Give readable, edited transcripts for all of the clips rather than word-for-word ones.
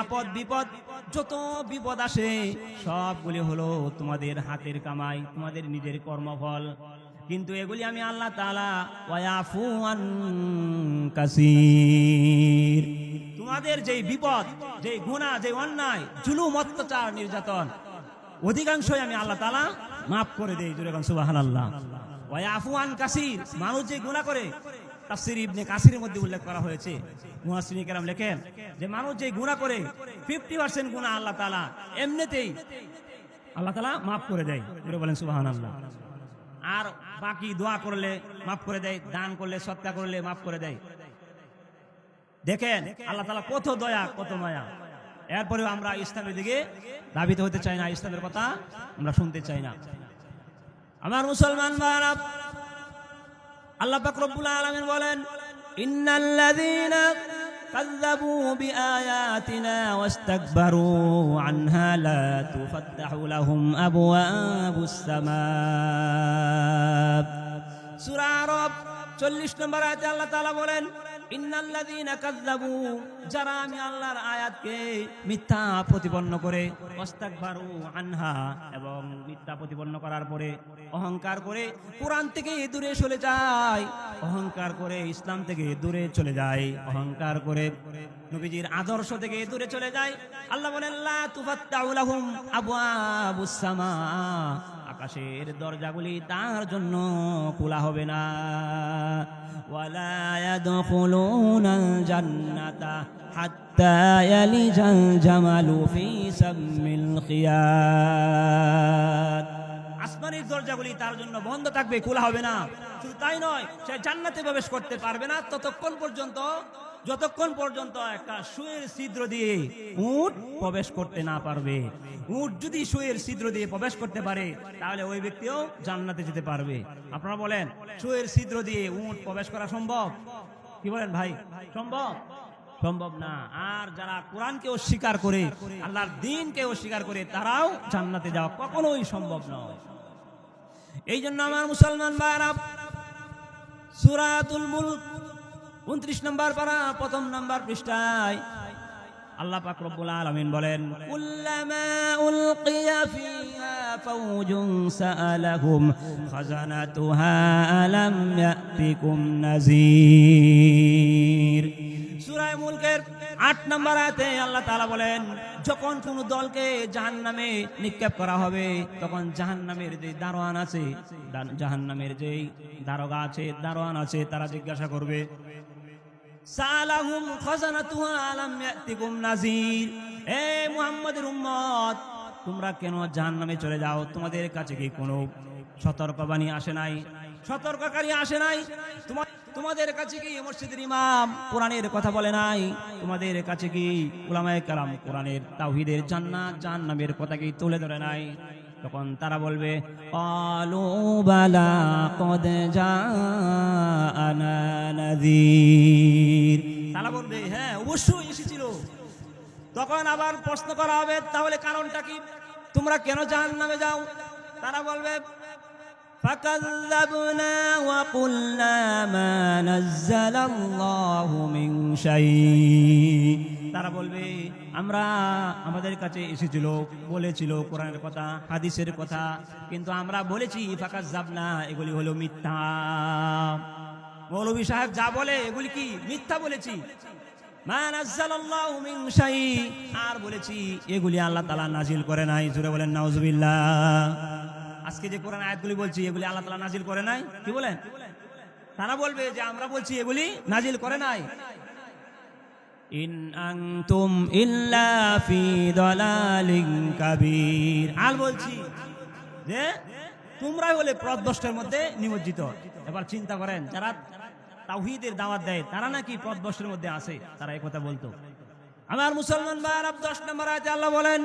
আপদ বিপদ, যত বিপদ আসে সবগুলি হলো তোমাদের হাতের কামাই, তোমাদের নিজের কর্মফল। কিন্তু এগুলি আমি আল্লাহ তাআলা ওয়ায়াফু আন কাসীর, তোমাদের যেই বিপদ, যেই গুনাহ, যেই অন্যায়, জুলুম, অত্যাচার, নির্যাতন, অধিকাংশই আমি আল্লাহ তাআলা মাফ করে দেই। জোরে বলেন সুবহানাল্লাহ। ওয়ায়াফু আন কাসীর, মানুষ যে গুনাহ করে, তাফসীর ইবনে কাসিরের মধ্যে উল্লেখ করা হয়েছে, মুহাসসিরিন কেরাম লেখেন যে মানুষ যে গুনাহ করে 50% গুনাহ আল্লাহ তাআলা এমনিতেই আল্লাহ তাআলা মাফ করে দেয়। জোরে বলেন সুবহানাল্লাহ। আর বাকি দোয়া করলে মাফ করে দেয়, দান করলে, সদকা করলে মাফ করে দেয়। দেখেন আল্লাহ তাআলা কত দয়া, কত মায়া। এরপরেও আমরা ইসলামের দিকে ধাবিত হতে চাই না, ইসলামের কথা আমরা শুনতে চাই না। আমার মুসলমান ভাইরা, আল্লাহ পাক রব্বুল আলামিন বলেন, ইন্নাল্লাযীনা কাযযাবু বিআয়াতিনা ওয়াস্তাকবারু আনহা লা তুফাত্তাহু লাহুম আবওয়াবুস সামা। সূরা আরব 40 নম্বর আয়াতে আল্লাহ তাআলা বলেন, ইন্নাল্লাযীনা কাযযাবু, যারা আমি আল্লাহর আয়াতকে মিথ্যা প্রতিপন্ন করে, ওয়াস্তাকবারু আনহা, এবং মিথ্যা প্রতিপন্ন করার পরে অহংকার করে কোরআন থেকে দূরে চলে যায়, অহংকার করে ইসলাম থেকে দূরে চলে যায়, অহংকার করে নবীজির আদর্শ থেকে দূরে চলে যায়। আল্লাহ বলেন, লা তুফাত্তাহু লাহুম আবওয়াবুস সামা, আকাশের দরজাগুলি তার জন্য খোলা হবে না। ওয়ালা ইয়াদখুলুনাল জান্নাতা হাত্তা ইয়ালিজাল জামালু ফি সাম্মিল খিয়াত, আসমানের দরজাগুলি তার জন্য বন্ধ থাকবে, খোলা হবে না। শুধু তাই নয়, সে জান্নাতে প্রবেশ করতে পারবে না যতক্ষণ পর্যন্ত একটা সুয়ের ছিদ্র দিয়ে উট প্রবেশ করতে না পারবে। উট যদি সুয়ের ছিদ্র দিয়ে প্রবেশ করতে পারে, তাহলে ওই ব্যক্তিও জান্নাতে যেতে পারবে। আপনারা বলেন, সুয়ের ছিদ্র দিয়ে উট প্রবেশ করা সম্ভব? কি বলেন ভাই, সম্ভব? সম্ভব না। আর যারা কোরআনকে অস্বীকার করে, আল্লাহর দ্বীনকে অস্বীকার করে, তারাও জান্নাতে যাওয়া কখনোই সম্ভব নয়। এই জন্য আমার মুসলমান ভাইরা, সূরাতুল মুলক 29 নম্বর পারা 1ম নম্বর পৃষ্ঠায় আল্লাহ পাক রব্বুল আলামিন বলেন, কুল্লামা উলকিয়া ফিহা ফাওজুন সাআলাহুম খাজানাতুহা আলাম ইয়াতিকুম নাযীর। সূরা মুলকের 8 নম্বর আয়াতে আল্লাহ তাআলা বলেন, যখন কোন দলকে জাহান্নামে নিক্ষেপ করা হবে, তখন জাহান্নামের যে দারোয়ান আছে, জাহান্নামের যে দারোগা আছে, দারোয়ান আছে, তারা জিজ্ঞাসা করবে, সালাহুম খাজানাতুহা আলাম ইয়াতিকুম নাযীর, হে মুহাম্মদের উম্মত, তোমরা কেন জাহান্নামে চলে যাও? তোমাদের কাছে কি কোনো সতর্কবাণী আসে নাই, সতর্ককারী আসে নাই? তোমাদের কাছে কি মসজিদের ইমাম কোরআনের কথা বলে নাই? তোমাদের কাছে কি উলামায়ে কেরাম কোরআনের তাওহীদের জান্নাত জাহান্নামের কথা কি তুলে ধরে নাই? তখন তারা বলবে, ক্বালু বালা ক্বাদ জাআনা নাযীর, তারা বলবে, হ্যাঁ অবশ্যই এসেছিল। তখন আবার প্রশ্ন করা হবে, তাহলে কারণটা কি? তোমরা কেন জাহান্নামে যাও? তারা বলবে, ফাকাযযাবনা ওয়া কুলনা মা নাযালাল্লাহু মিন শাই। তারা বলবে, আমরা আমাদের কাছে এসেছিল, বলেছিল কোরআনের কথা, হাদিসের কথা, কিন্তু আমরা বলেছি ফাকাযযাবনা, এগুলি হলো মিথ্যা। মৌলভী সাহেব যা বলে এগুলি কি মিথ্যা বলেছি। মা নাযালাল্লাহু মিন শাই, আর বলেছি এগুলি আল্লাহ তাআলা নাজিল করে নাই। জোরে বলেন নাউযুবিল্লাহ। আজকে যে কোরআন আয়াতগুলি বলছি, এগুলি আল্লাহ তাআলা নাজিল করে নাই। কি বলেন? তারা বলবে যে আমরা বলছি এগুলি নাজিল করে নাই। ইন আনতুম ইল্লা ফি দালালিন কাবীর, আর বলছি যে তোমরাই হলে পথভ্রষ্টের মধ্যে নিমজ্জিত। এবার চিন্তা করেন, যারা তাওহীদের দাওয়াত দেয় তারা নাকি পথভ্রষ্টের মধ্যে আছে, তারা এই কথা বলতো। আমার মুসলমান ভাইরা, 10 নম্বর আয়াতে আল্লাহ বলেন,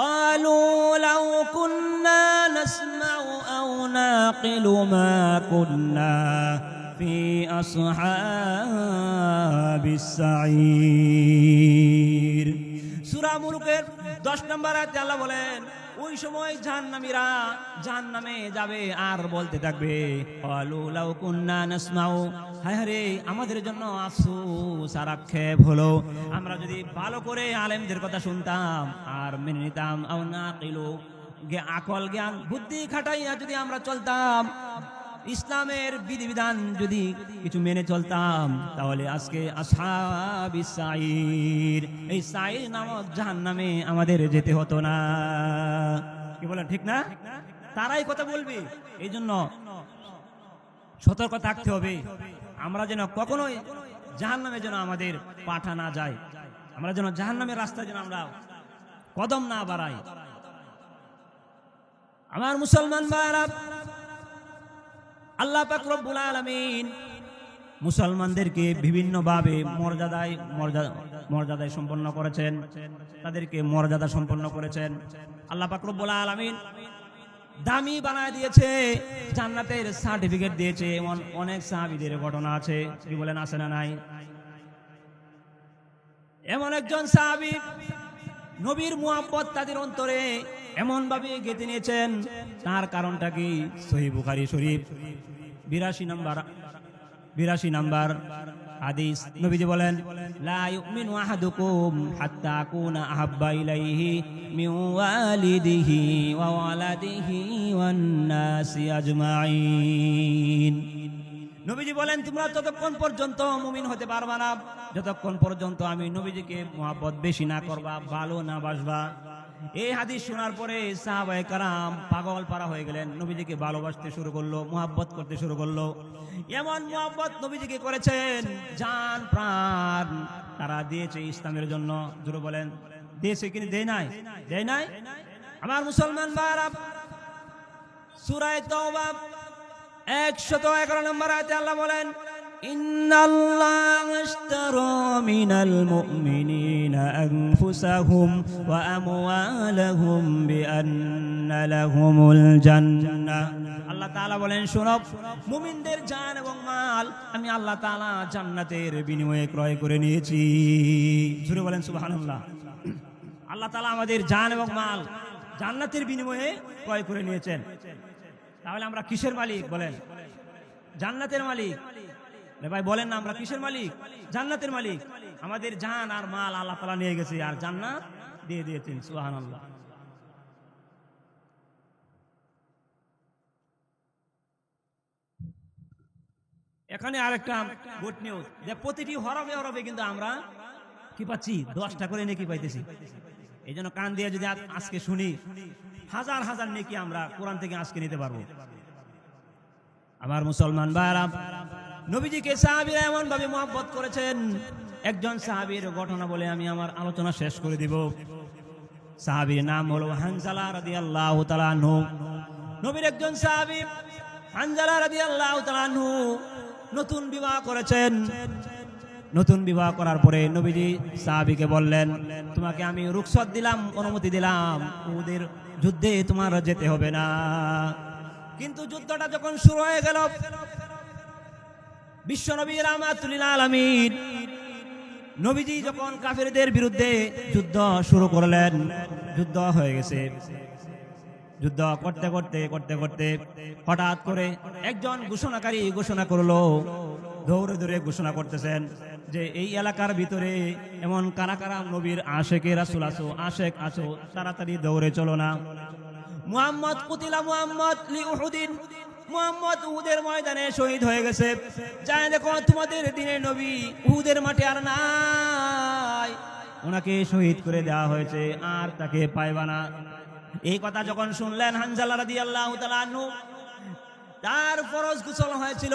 قالوا لو كنا نسمع أو نعقل ما كنا في أصحاب السعير। সূরা মুলকের 10 নম্বর আয়াতে আল্লাহ বলেন, ওই সময় জাহান্নামীরা জাহান্নামে যাবে আর বলতে থাকবে ক্বালু লাউ কুন্না নাসমাউ, হায় হায় রে আমাদের জন্য আফসোস আর আক্ষেপ হলো, আমরা যদি ভালো করে আলেমদের কথা শুনতাম আর মেনে নিতাম, আও নাকিলু আকল জ্ঞান বুদ্ধি খাটাইয়া যদি আমরা চলতাম, ইসলামের বিধিবিধান যদি কিছু মেনে চলতাম, তাহলে আজকে আসহাবিস সাইর, এই সাইর নামক জাহান্নামে আমাদের যেতে হতো না। কি বলেন ঠিক না? তারাই কথা বলবে। এই জন্য সতর্ক থাকতে হবে, আমরা যেন কখনোই জাহান্নামে যেন আমাদের পাঠা না যায়, আমরা যেন জাহান্নামের রাস্তায় যেন আমরা কদম না বাড়াই। আমার মুসলমান ভাইরা, আল্লাহ পাক রব্বুল আলামিন মুসলমানদেরকে বিভিন্ন ভাবে মর্যাদায় সম্পন্ন করেছেন, তাদেরকে মর্যাদা সম্পন্ন করেছেন। আল্লাহ পাক রব্বুল আলামিন দামি বানায় দিয়েছে, জান্নাতের সার্টিফিকেট দিয়েছে। এমন অনেক সাহাবীদের ঘটনা আছে, কি বলেন আছে না নাই? এমন একজন সাহাবী নবীর মুহাব্বত তাদের অন্তরে এমন ভাবে গেঁথে নিয়েছেন, তার কারণটা কি? সহিহ বুখারী শরীফ 82 নম্বর হাদিস, নবীজি বলেন লা ইউমিনু আহাদুকুম হাত্তা আকুনা আহাব্বা ইলাইহি মিন ওয়ালিদিহি ওয়া ওয়ালাদিহি ওয়ান নাসি আজমাইন। নবীজি বলেন তোমরা ততক্ষণ পর্যন্ত মুমিন হতে পারবা না যতক্ষণ পর্যন্ত আমি নবীজিকে মুহাব্বত বেশি না করবা, ভালো না বাসবা। এই হাদিস শোনার পরে সাহাবায়ে কেরাম পাগল পারা হয়ে গেলেন, নবীজিকে ভালোবাসতে শুরু করলো, মুহাব্বত করতে শুরু করলো। এমন মুহাব্বত নবীজিকে করেছেন, জান প্রাণ তারা দিয়েছে ইসলামের জন্য। জোরে বলেন দিয়েছে কি দেয় নাই? দেয় নাই? আমার মুসলমান ভাইরা, সূরা তাওবা 111 নম্বর আয়াতে আল্লাহ বলেন ইন্নাল্লাহা আশতারা মিনাল মুমিনিনা আনফুসাহুম ওয়া আমওয়ালাহুম বিআন্না লাহুমুল জান্নাহ। আল্লাহ তাআলা বলেন শোনো, মুমিনদের জান এবং মাল আমি আল্লাহ তাআলা জান্নাতের বিনিময়ে ক্রয় করে নিয়েছি। জোরে বলেন সুবহানাল্লাহ। আল্লাহ তাআলা আমাদের জান এবং মাল জান্নাতের বিনিময়ে ক্রয় করে নিয়েছেন। তাহলে আমরা কিসের মালিক? বলেন জান্নাতের মালিক। ভাই বলেন না আমরা কিসের মালিক? জান্নাতের মালিক। আমাদের জান আর মাল আল্লাহ তাআলা নিয়ে গেছে আর জান্নাত দিয়ে দিয়েছেন। সুবহানাল্লাহ। এখানে আরেকটা গুড নিউজ, যে প্রতিটি হরফে হরফে কিন্তু আমরা কি পাচ্ছি? 10টা করে নেকি পাইতেছি। এই জন্য কান দিয়ে যদি আজকে শুনি, হাজার হাজার নেকি আমরা কোরআন থেকে আজকে নিতে পারবো। আমার মুসলমান ভাইরা, নবীজিকে সাহাবীরা এমন ভাবে মুহাব্বত করেছেন। একজন সাহাবীর ঘটনা বলে আমি আমার আলোচনা শেষ করে দিব। সাহাবীর নাম হলো হানজালা রাদিয়াল্লাহু তাআলা আনহু। নবীর একজন সাহাবী হানজালা রাদিয়াল্লাহু তাআলা আনহু নতুন বিবাহ করেছেন। নতুন বিবাহ করার পরে নবীজি সাহাবীকে বললেন, তোমাকে আমি রুখসত দিলাম, অনুমতি দিলাম, উহুদের যুদ্ধে তোমার যেতে হবে না। কিন্তু যুদ্ধটা যখন শুরু হয়ে গেল, বিশ্বনবী রাহমাতুল লিল আলামিন নবীজি যখন কাফেরদের বিরুদ্ধে যুদ্ধ শুরু করলেন, যুদ্ধ হয়ে গেছে। যুদ্ধ করতে করতে করতে করতে হঠাৎ করে একজন ঘোষণাকারী ঘোষণা করলো, দৌড়ে দৌড়ে ঘোষণা করতেছেন যে এই এলাকার ভিতরে এমন কারা কারা নবীর আশেকে রাসূল আছো, আশেক আছো, তাড়াতাড়ি দৌড়ে চলো না। মুহাম্মদ কুতিলা মুহাম্মদ লি উহুদিন, মুহাম্মদ উহুদের ময়দানে শহীদ হয়ে গেছে। যাই দেখো তোমাদের দিনের নবী উহুদের মাঠে আর নাই, ওনাকে শহীদ করে দেওয়া হয়েছে, আর তাকে পাইবা না। এই কথা যখন শুনলেন হানজালা রাদিয়াল্লাহু তাআলা আনহু, তার ফরজ গোসল হয়েছিল।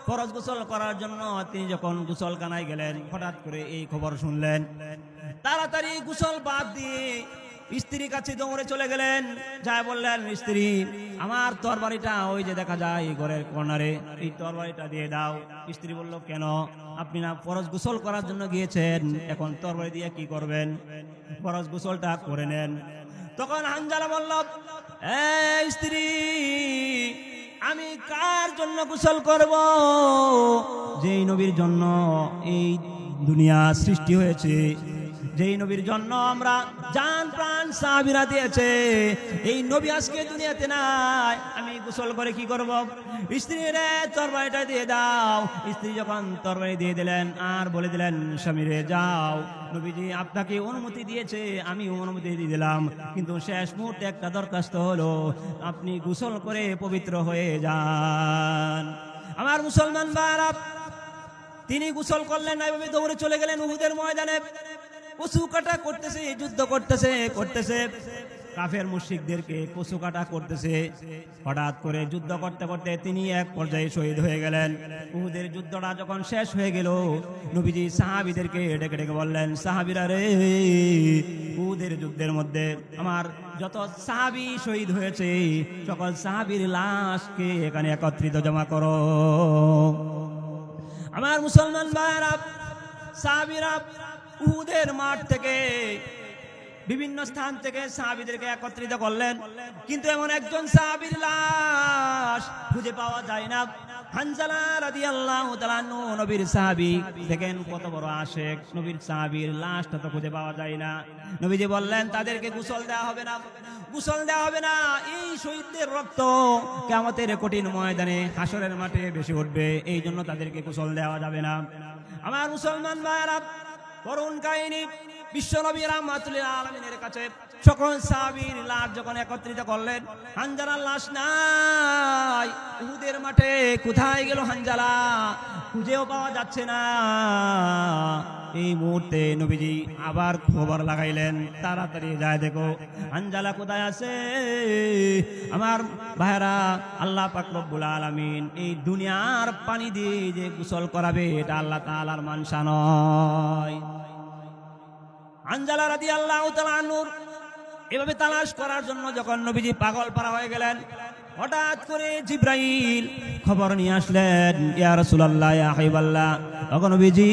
ফরজ গোসল করার জন্য তিনি যখন গোসলখানায় গেলেন, হঠাৎ করে এই খবর শুনলেন। তাড়াতাড়ি গোসল বাদ দিয়ে স্ত্রীর কাছে দৌড়ে চলে গেলেন। যাই বললেন, স্ত্রী আমার তরবারিটা ওই যে দেখা যায় ঘরের কর্নারে, এই তরবারিটা দিয়ে দাও। স্ত্রী বলল, কেন? আপনি না ফরজ গোসল করার জন্য গিয়েছেন, এখন তরবারি দিয়ে কি করবেন? ফরজ গোসলটা করে নেন। তখন হানজালা বলল, এই স্ত্রী, আমি কার জন্য গোসল করব? যেই নবীর জন্য এই দুনিয়া সৃষ্টি হয়েছে, যেই নবীর জন্য আমরা জান প্রাণ সাহাবীরা দিয়েছে, এই নবী আজকে দুনিয়াতে নাই, আমি গোসল করে কি করব? স্ত্রী রে তরবারিটা দিয়ে দাও। স্ত্রী যখন তরবারি দিয়ে দিলেন আর বলে দিলেন স্বামী রে যাও, নবীজি আপনাকে অনুমতি দিয়েছে, আমি অনুমতি দিয়ে দিলাম, কিন্তু শেষ মুহূর্তে একটা দরখাস্ত হলো, আপনি গোসল করে পবিত্র হয়ে যান। আমার মুসলমান ভাইরা, তিনি গোসল করলেন না, এভাবে দৌড়ে চলে গেলেন উহুদের ময়দানে। কচু কাটা করতেছে, যুদ্ধ করতেছে কাফের মুশরিকদেরকে কচু কাটা করতেছে। হঠাৎ করে যুদ্ধ করতে করতে তিনি এক পর্যায়ে শহীদ হয়ে গেলেন। উহুদের যুদ্ধটা যখন শেষ হয়ে গেল, নবীজি সাহাবীদেরকে ডেকে ডেকে বললেন, সাহাবীরা রে, উহুদের যুদ্ধের মধ্যে আমার যত সাহাবী শহীদ হয়েছে, সকল সাহাবীর লাশকে এখানে একত্রিত জমা করো। আমার মুসলমান ভাইরা, সাহাবীরা উহুদের মাঠ থেকে বিভিন্ন স্থান থেকে সাহাবীদেরকে একত্রিত করলেন, কিন্তু এমন একজন সাহাবীর লাশ খুঁজে পাওয়া যায় না। হানজালা রাদিয়াল্লাহু তাআলা আনহু নবীর সাহাবী, দেখেন কত বড় আশিক, নবীর সাহাবীর লাশটা তো খুঁজে পাওয়া যায় না। নবীজি বললেন তাদেরকে গোসল দেওয়া হবে না, গোসল দেওয়া হবে না। এই শহীদদের রক্ত কিয়ামতের কঠিন ময়দানে হাসরের মাঠে বেশি উঠবে, এই জন্য তাদেরকে গোসল দেওয়া যাবে না। আমার মুসলমান ভাইরা, করুণ কাহিনী, বিশ্বনবী রাহমাতুল লিল আলামিনের কাছে সকল সাহাবীর লাশ যখন একত্রিত করলেন, হানজালার লাশ নাই। উহুদের মাঠে কোথায় গেল হানজালা? খুঁজেও পাওয়া যাচ্ছে না। এই মুহূর্তে নবীজি আবার খবর লাগাইলেন, তাড়াতাড়ি যায় দেখো হানজালা কোথায় আছে। আমার ভাইরা, আল্লাহ পাক রব্বুল আলামিন এই দুনিয়ার পানি দিয়ে যে গোসল করাবে, এটা আল্লাহ তাআলার মানসা নয়। হানজালা রাদিয়াল্লাহু তাআলা আনহু এভাবে তালাশ করার জন্য যখন নবীজি পাগল পারা হয়ে গেলেন, হঠাৎ করে জিবরাইল খবর নিয়ে আসলেন, ইয়া রাসূলুল্লাহ, ইয়া হাবিবাল্লাহ, ওগো নবীজি,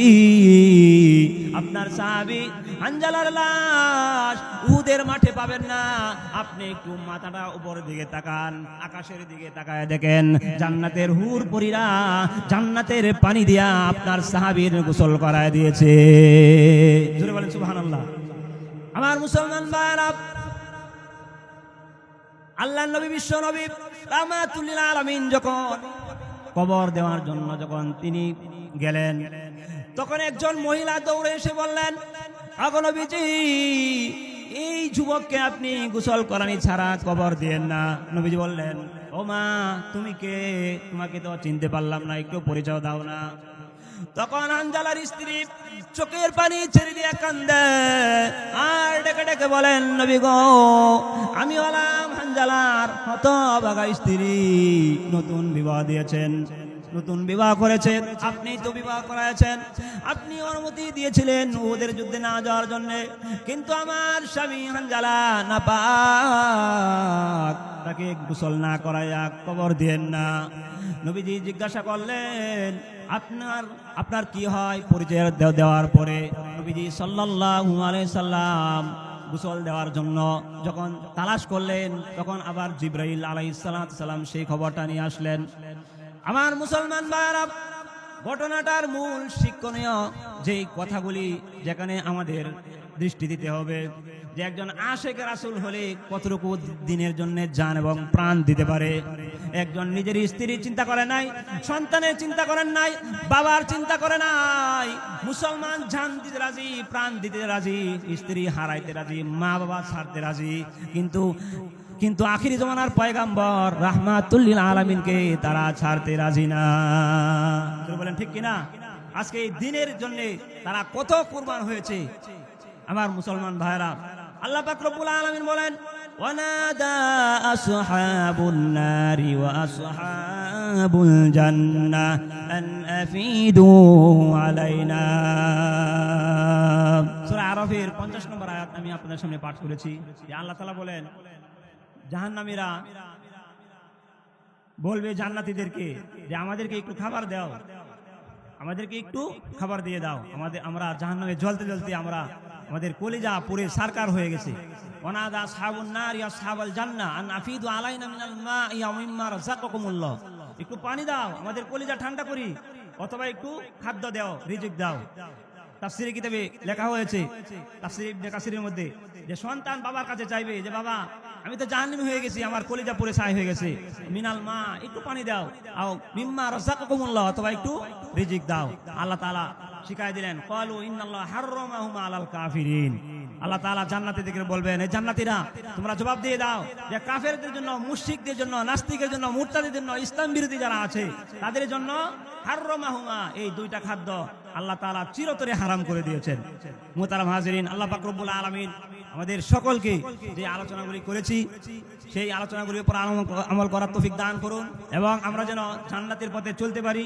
আপনার সাহাবী হানজালার লাশ উহুদের মাঠে পাবেন না। আপনি একটু মাথাটা উপরের দিকে তাকান, আকাশের দিকে তাকায় দেখেন, জান্নাতের হুর পরীরা জান্নাতের পানি দিয়া আপনার সাহাবীর গোসল করায় দিয়েছে। জোরে বলেন সুবহানাল্লাহ। আমার মুসলমান ভাইরা, আল্লাহর নবী বিশ্ব নবী রাহমাতুল লিল আলামিন যখন কবর দেওয়ার জন্য যখন তিনি গেলেন, তখন একজন মহিলা দৌড়ে এসে বললেন, ওগো নবীজি, এই যুবককে আপনি গোসল করানি ছাড়া কবর দিয়েন না। নবীজি বললেন, ও মা, তুমি কে? তোমাকে তো চিনতে পারলাম না, একটু পরিচয় দাও না। তখন হানজালার স্ত্রী চোখের পানি ছেড়ে দিয়ে কান্দে আর ডেকে ডেকে বলেন, নবী গো, আমি হলাম হানজালার হতভাগা স্ত্রী, নতুন বিবাহ দিয়েছেন, নতুন বিবাহ করেছেন, আপনি তো বিবাহ করাইছেন, আপনি অনুমতি দিয়েছিলেন উহুদের যুদ্ধে না যাওয়ার জন্য, কিন্তু আমার স্বামী হানজালা নাপাক, তাকে গোসল না করাইয়া কবর দিয়েন না। নবীজি জিজ্ঞাসা করলেন, আপনার কি হয়? পরিচয় দেওয়ার পরে নবীজি সাল্লাল্লাহু আলাইহি সাল্লাম গোসল দেওয়ার জন্য যখন তালাশ করলেন, তখন আবার জিবরাইল আলাইহিস সালাম সেই খবরটা নিয়ে আসলেন। আমার মুসলমান ভাইরা, ঘটনাটার মূল শিক্ষণীয় যেই কথাগুলি যেখানে আমাদের দৃষ্টি দিতে হবে, যে একজন আশিক রাসূল হলে কতটুকু দিনের জন্য জান এবং প্রাণ দিতে পারে। একজন নিজের স্ত্রীর চিন্তা করে নাই, সন্তানের চিন্তা করেন নাই, বাবার চিন্তা করে নাই। মুসলমান জান দিতে রাজি, প্রাণ দিতে রাজি, স্ত্রী হারাইতে রাজি, মা বাবা ছাড়তে রাজি, কিন্তু আখিরি জমানার পয়গাম্বর রাহমাতুল লিল আলামিনকে তারা ছাড়তে রাজি না। বলেন ঠিক কিনা? আজকে এই দিনের জন্য তারা কত কুরবান হয়েছে। আমার মুসলমান ভাইরা, আল্লাহ পাক রব্বুল আলামিন বলেন, ওয়ানাদা আসহাবুন নারি ওয়া আসহাবুল জান্নাহ আন আফিদু আলাইনা। সূরা আরাফের 50 নম্বর আয়াত আমি আপনাদের সামনে পাঠ করেছি। যে আল্লাহ তাআলা বলেন, জাহান্নামীরা বলবে জান্নাতীদেরকে যে আমাদেরকে একটু খাবার দাও, আমাদেরকে একটু খাবার দিয়ে দাও, আমরা জাহান্নামে জ্বলতে জ্বলতে আমাদের কলিজা পুরে সারকার হয়ে গেছে। ওয়ানাদা আসহাবুন নার ইয়া আসহাবাল জান্নাহ আন আফিদু আলাইনা মিনাল মা'i ওয়া মিম্মা রাযাকাকুমুল্লাহ, একটু পানি দাও, আমাদের কলিজা ঠান্ডা করি, অথবা একটু খাদ্য দাও, রিজিক দাও। তাফসীরে কিতাবে লেখা হয়েছে, তাফসীর ইবনে কাসিরের মধ্যে, যে সন্তান বাবার কাছে চাইবে যে বাবা আমি তো জাহান্নামী হয়ে গেছি, আমার কলিজা পুড়ে ছাই হয়ে গেছে, মিনাল মা একটু পানি দাও, আও মিম্মা রাযাকাকুমুল্লাহ অথবা একটু রিজিক দাও। আল্লাহ তাআলা শিখায় দিলেন ক্বালু ইন্নাল্লাহ হাররামাহুমা আলাল কাফিরিন। আল্লাহ তাআলা জান্নাতীদের বলবেন, এই জান্নাতীরা তোমরা জবাব দিয়ে দাও যে কাফেরদের জন্য, মুশরিকদের জন্য, নাস্তিকের জন্য, মুরতাদের জন্য, ইসলাম বিরোধী যারা আছে তাদের জন্য হাররামাহুমা এই দুইটা খাদ্য আল্লাহ তাআলা চিরতরে হারাম করে দিয়েছেন। মুহতারাম হাজিরিন, আল্লাহ পাক রব্বুল আলামিন আমাদের সকলকে যে আলোচনাগুলি করেছি সেই আলোচনাগুলির উপর আমল করার তৌফিক দান করুন এবং আমরা যেন জান্নাতের পথে চলতে পারি।